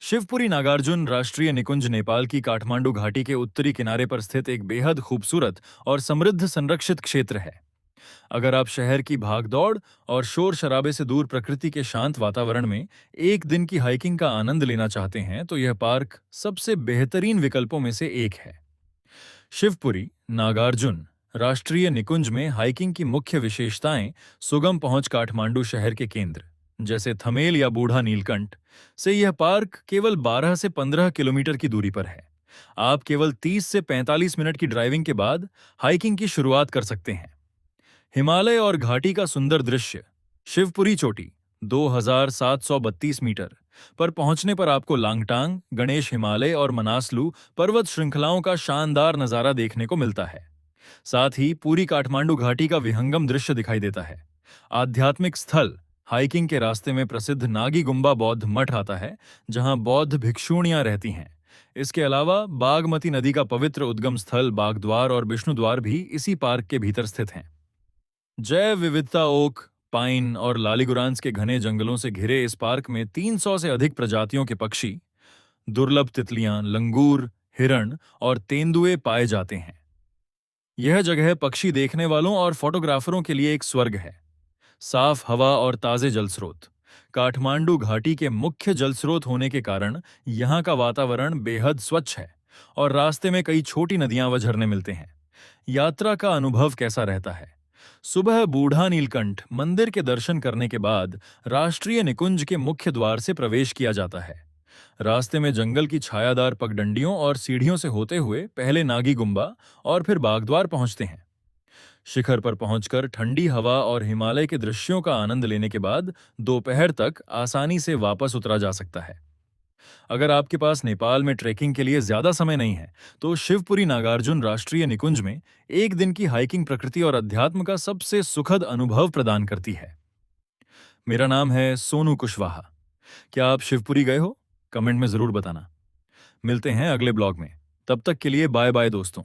शिवपुरी नागार्जुन राष्ट्रीय निकुंज नेपाल की काठमांडू घाटी के उत्तरी किनारे पर स्थित एक बेहद खूबसूरत और समृद्ध संरक्षित क्षेत्र है। अगर आप शहर की भागदौड़ और शोर शराबे से दूर प्रकृति के शांत वातावरण में एक दिन की हाइकिंग का आनंद लेना चाहते हैं तो यह पार्क सबसे बेहतरीन विकल्पों में से एक है। शिवपुरी नागार्जुन राष्ट्रीय निकुंज में हाइकिंग की मुख्य विशेषताएं सुगम पहुंच काठमांडू शहर के केंद्र जैसे थमेल या बूढ़ा नीलकंठ से यह पार्क केवल 12 से 15 किलोमीटर की दूरी पर है। आप केवल 30 से 45 मिनट की ड्राइविंग के बाद हाइकिंग की शुरुआत कर सकते हैं। हिमालय और घाटी का सुंदर दृश्य। शिवपुरी चोटी 2732 मीटर पर पहुंचने पर आपको लांगटांग, गणेश हिमालय और मनासलू पर्वत श्रृंखलाओं का शानदार नजारा देखने को मिलता है। साथ ही पूरी काठमांडू घाटी का विहंगम दृश्य दिखाई देता है। आध्यात्मिक स्थल हाइकिंग के रास्ते में प्रसिद्ध नागी गुम्बा बौद्ध मठ आता है, जहां बौद्ध भिक्षुणियां रहती हैं। इसके अलावा बागमती नदी का पवित्र उद्गम स्थल बागद्वार और विष्णु द्वार भी इसी पार्क के भीतर स्थित हैं। जैव विविधता ओक, पाइन और लालीगुरांस के घने जंगलों से घिरे इस पार्क में 300 से अधिक प्रजातियों के पक्षी, दुर्लभ तितलियां, लंगूर, हिरण और तेंदुए पाए जाते हैं। यह जगह पक्षी देखने वालों और फोटोग्राफरों के लिए एक स्वर्ग है। साफ हवा और ताजे जल स्रोत। काठमांडू घाटी के मुख्य जल स्रोत होने के कारण यहाँ का वातावरण बेहद स्वच्छ है और रास्ते में कई छोटी नदियां व झरने मिलते हैं। यात्रा का अनुभव कैसा रहता है? सुबह बूढ़ा नीलकंठ मंदिर के दर्शन करने के बाद राष्ट्रीय निकुंज के मुख्य द्वार से प्रवेश किया जाता है। रास्ते में जंगल की छायादार पगडंडियों और सीढ़ियों से होते हुए पहले नागी गुम्बा और फिर बागद्वार पहुंचते हैं। शिखर पर पहुंचकर ठंडी हवा और हिमालय के दृश्यों का आनंद लेने के बाद दोपहर तक आसानी से वापस उतरा जा सकता है। अगर आपके पास नेपाल में ट्रैकिंग के लिए ज्यादा समय नहीं है, तो शिवपुरी नागार्जुन राष्ट्रीय निकुंज में एक दिन की हाइकिंग प्रकृति और अध्यात्म का सबसे सुखद अनुभव प्रदान करती है। मेरा नाम है सोनू कुशवाहा। क्या आप शिवपुरी गए हो? कमेंट में जरूर बताना। मिलते हैं अगले ब्लॉग में। तब तक के लिए बाय बाय दोस्तों।